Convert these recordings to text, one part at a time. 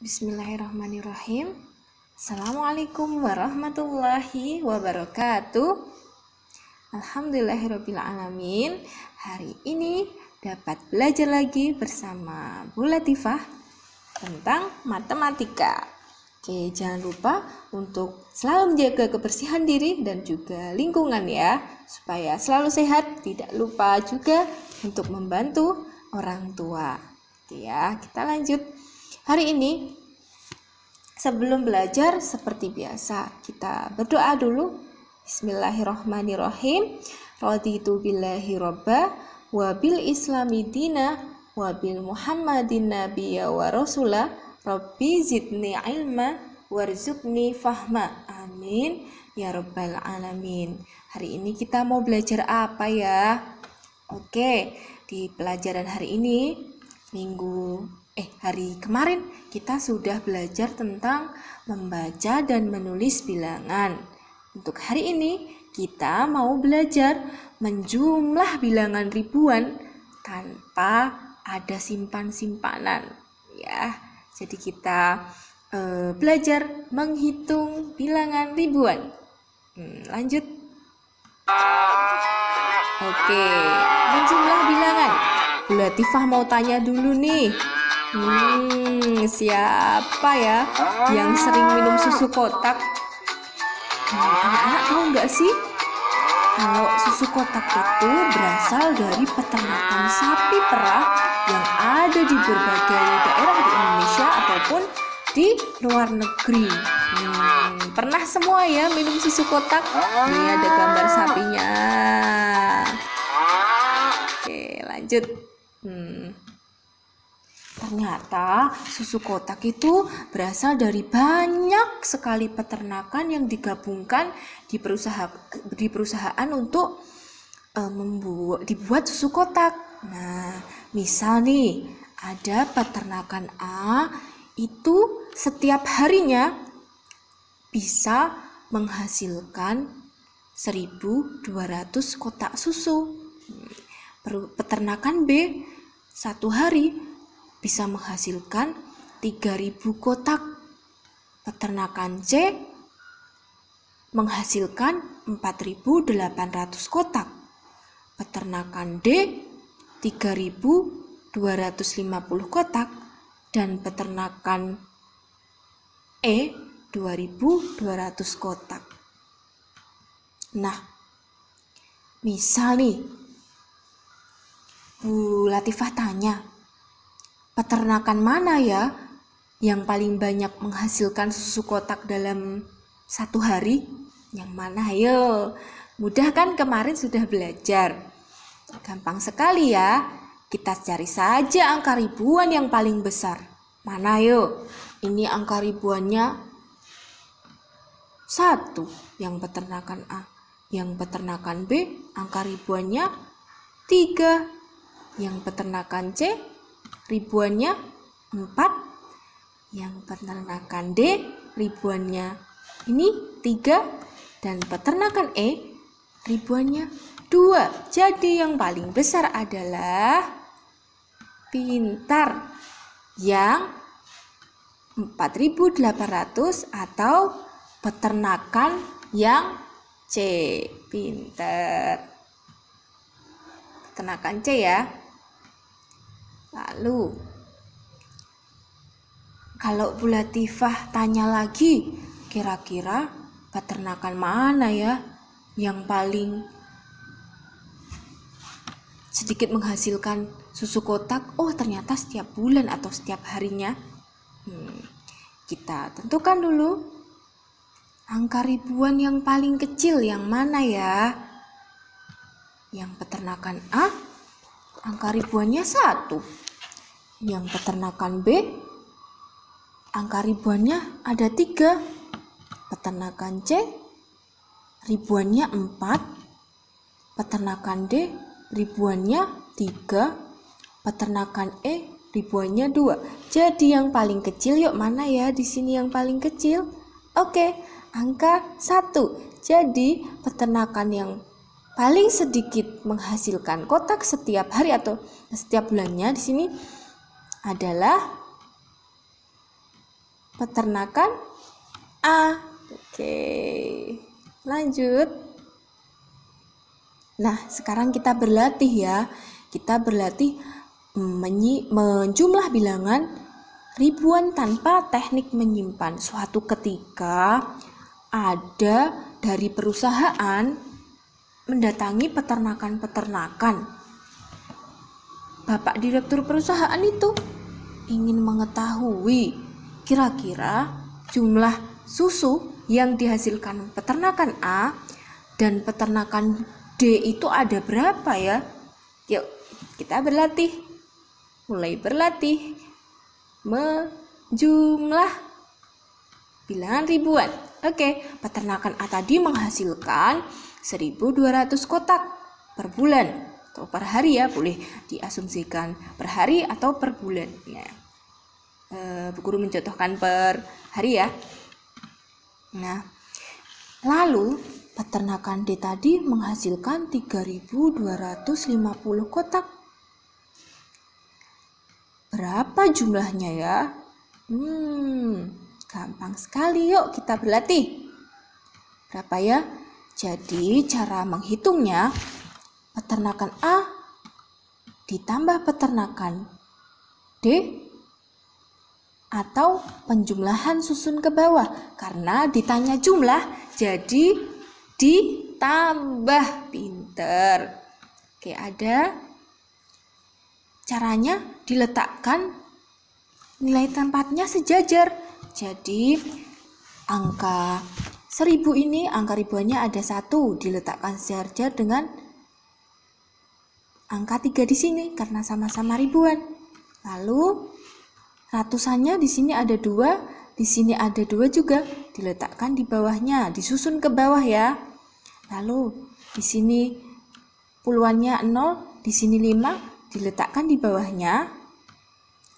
Bismillahirrahmanirrahim. Assalamualaikum warahmatullahi wabarakatuh. Alhamdulillahirrabbilalamin. Hari ini dapat belajar lagi bersama Bu Latifah tentang matematika. Oke, jangan lupa untuk selalu menjaga kebersihan diri dan juga lingkungan ya, supaya selalu sehat. Tidak lupa juga untuk membantu orang tua. Oke ya, kita lanjut. Hari ini sebelum belajar seperti biasa kita berdoa dulu. Bismillahirrahmanirrahim. Raditu billahi robba wa bil islami dina wa bil muhammadin nabiyya wa rasula rabbi zidni ilma warzuqni fahma. Amin ya rabbal alamin. Hari ini kita mau belajar apa ya? Oke, di pelajaran hari ini hari kemarin kita sudah belajar tentang membaca dan menulis bilangan. Untuk hari ini kita mau belajar menjumlah bilangan ribuan tanpa ada simpan-simpanan ya. Jadi kita belajar menghitung bilangan ribuan. Lanjut. Oke, menjumlah bilangan. Bu Latifah mau tanya dulu nih. Siapa ya yang sering minum susu kotak? Anak-anak tahu nggak sih? Kalau susu kotak itu berasal dari peternakan sapi perah yang ada di berbagai daerah di Indonesia ataupun di luar negeri. Pernah semua ya minum susu kotak? Ini ada gambar sapinya. Oke, lanjut. Ternyata susu kotak itu berasal dari banyak sekali peternakan yang digabungkan di perusahaan untuk dibuat susu kotak. Nah, misal nih ada peternakan A itu setiap harinya bisa menghasilkan 1.200 kotak susu. Peternakan B satu hari bisa menghasilkan 3.000 kotak. Peternakan C menghasilkan 4.800 kotak. Peternakan D 3.250 kotak dan peternakan E 2.200 kotak. Nah, misal nih Bu Latifah tanya, peternakan mana ya yang paling banyak menghasilkan susu kotak dalam satu hari? Yang mana? Ayo, mudah kan, kemarin sudah belajar. Gampang sekali ya. Kita cari saja angka ribuan yang paling besar. Mana yuk? Ini angka ribuannya 1 yang peternakan A. Yang peternakan B angka ribuannya 3. Yang peternakan C ribuannya 4, yang peternakan D ribuannya ini 3, dan peternakan E ribuannya 2. Jadi yang paling besar adalah Pintar yang 4.800 atau peternakan yang C. Pintar. Peternakan C ya. Lalu kalau Bu Latifah tanya lagi, kira-kira peternakan mana ya yang paling sedikit menghasilkan susu kotak? Oh, ternyata setiap bulan atau setiap harinya. Kita tentukan dulu angka ribuan yang paling kecil yang mana ya? Yang peternakan A angka ribuannya 1. Yang peternakan B angka ribuannya ada 3. Peternakan C ribuannya 4. Peternakan D ribuannya 3. Peternakan E ribuannya 2. Jadi yang paling kecil yuk mana ya di sini yang paling kecil? Oke, angka 1. Jadi peternakan yang paling sedikit menghasilkan kotak setiap hari atau setiap bulannya di sini adalah peternakan A. Oke, lanjut. Nah, sekarang kita berlatih ya. Kita berlatih menjumlah bilangan ribuan tanpa teknik menyimpan. Suatu ketika ada dari perusahaan mendatangi peternakan-peternakan. Bapak direktur perusahaan itu ingin mengetahui kira-kira jumlah susu yang dihasilkan peternakan A dan peternakan D itu ada berapa ya? Yuk, kita berlatih. Mulai berlatih menjumlah bilangan ribuan. Oke, peternakan A tadi menghasilkan 1.200 kotak per bulan atau per hari ya, boleh diasumsikan per hari atau per bulan. Nah, Bu Guru mencontohkan per hari ya. Nah, lalu peternakan D tadi menghasilkan 3.250 kotak. Berapa jumlahnya ya? Gampang sekali, yuk kita berlatih. Berapa ya? Jadi cara menghitungnya, peternakan A ditambah peternakan D atau penjumlahan susun ke bawah. Karena ditanya jumlah, jadi ditambah. Pinter. Oke, ada caranya diletakkan nilai tempatnya sejajar. Jadi angka 1000 ini, angka ribuannya ada 1, diletakkan sejajar dengan angka 3 di sini karena sama-sama ribuan. Lalu ratusannya di sini ada 2, di sini ada 2 juga, diletakkan di bawahnya, disusun ke bawah ya. Lalu di sini puluhannya 0, di sini 5, diletakkan di bawahnya.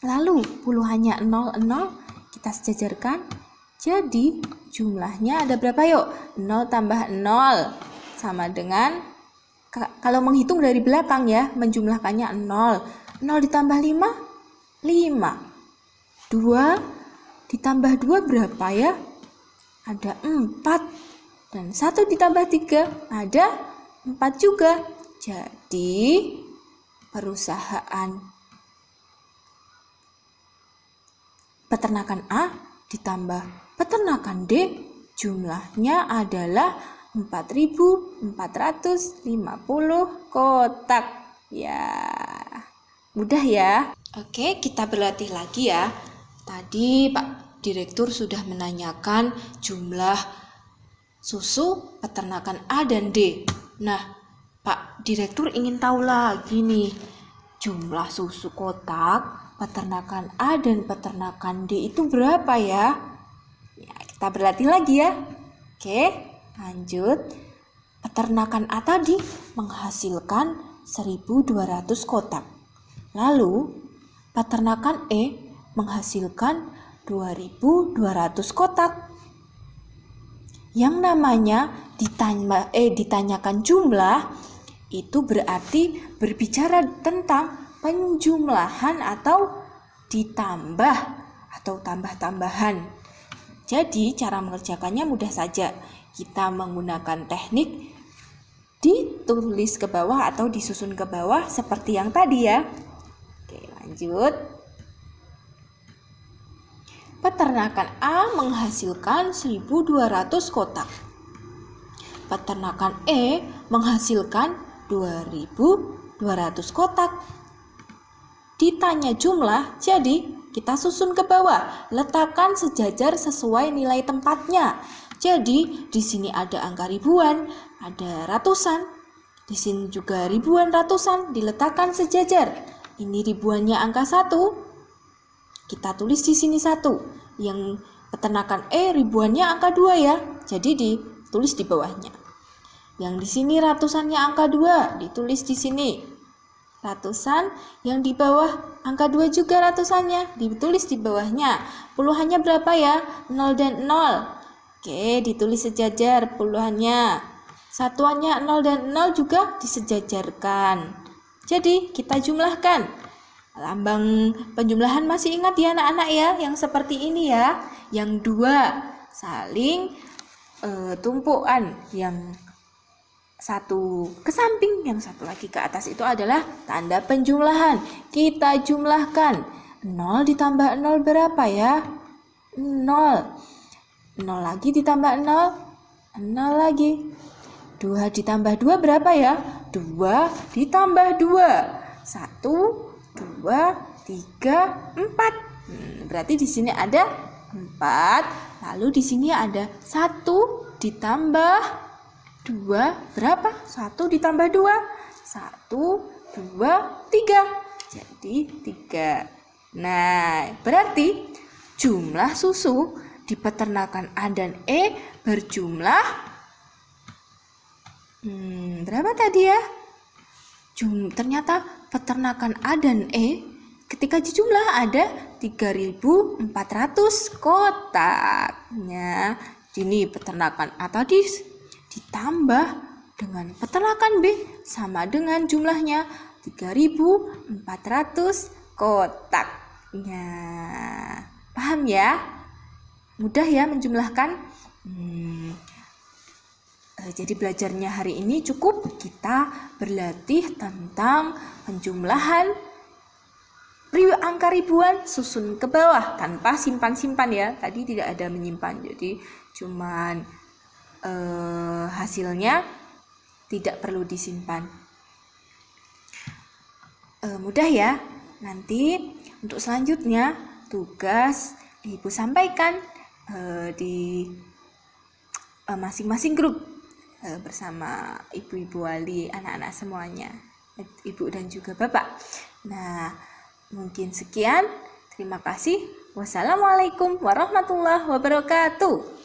Lalu puluhannya 0, 0, kita sejajarkan. Jadi jumlahnya ada berapa yuk? 0 tambah 0 sama dengan, kalau menghitung dari belakang ya, menjumlahkannya 0. 0 ditambah 5, 5. 2 ditambah 2 berapa ya? Ada 4. Dan 1 ditambah 3 ada 4 juga. Jadi perusahaan peternakan A ditambah peternakan D jumlahnya adalah 4.450 kotak. Ya, mudah ya. Oke, kita berlatih lagi ya. Tadi Pak Direktur sudah menanyakan jumlah susu peternakan A dan D. Nah, Pak Direktur ingin tahu lagi nih, jumlah susu kotak peternakan A dan peternakan D itu berapa ya? Ya, kita berlatih lagi ya. Oke, lanjut. Peternakan A tadi menghasilkan 1.200 kotak. Lalu, peternakan E menghasilkan 2.200 kotak. Yang namanya ditanyakan jumlah, itu berarti berbicara tentang penjumlahan atau ditambah atau tambah-tambahan. Jadi cara mengerjakannya mudah saja. Kita menggunakan teknik ditulis ke bawah atau disusun ke bawah seperti yang tadi ya. Oke, lanjut. Peternakan A menghasilkan 1.200 kotak. Peternakan E menghasilkan 2.200 kotak. Ditanya jumlah, jadi kita susun ke bawah, letakkan sejajar sesuai nilai tempatnya. Jadi di sini ada angka ribuan, ada ratusan, di sini juga ribuan ratusan, diletakkan sejajar. Ini ribuannya angka 1. Kita tulis di sini 1. Yang peternakan E ribuannya angka 2 ya. Jadi ditulis di bawahnya. Yang di sini ratusannya angka 2, ditulis di sini. Ratusan, yang di bawah angka 2 juga ratusannya, ditulis di bawahnya. Puluhannya berapa ya? 0 dan 0. Oke, ditulis sejajar puluhannya. Satuannya 0 dan 0 juga disejajarkan. Jadi kita jumlahkan. Lambang penjumlahan masih ingat ya anak-anak ya, yang seperti ini ya. Yang 2 saling tumpukan, yang satu ke samping, yang satu lagi ke atas, itu adalah tanda penjumlahan. Kita jumlahkan. 0 ditambah 0 berapa ya? 0. 0 lagi ditambah 0, 0 lagi. 2 ditambah 2 berapa ya? 2 ditambah 2. 1, 2, 3, 4. Berarti di sini ada 4. Lalu di sini ada 1 ditambah 2 berapa? 1 ditambah 2. 1, 2, 3. Jadi 3. Nah, berarti jumlah susu di peternakan A dan E berjumlah berapa tadi ya? Ternyata peternakan A dan E ketika dijumlah ada 3.400 kotaknya. Ini peternakan A tadi ditambah dengan peternakan B sama dengan jumlahnya 3.400 kotaknya. Paham ya? Mudah ya menjumlahkan. Jadi belajarnya hari ini cukup kita berlatih tentang penjumlahan angka ribuan susun ke bawah tanpa simpan-simpan ya. Tadi tidak ada menyimpan, jadi cuman hasilnya tidak perlu disimpan. Mudah ya. Nanti untuk selanjutnya tugas Ibu sampaikan di masing-masing grup bersama ibu-ibu wali, anak-anak semuanya, ibu dan juga bapak. Nah, mungkin sekian. Terima kasih. Wassalamualaikum warahmatullahi wabarakatuh.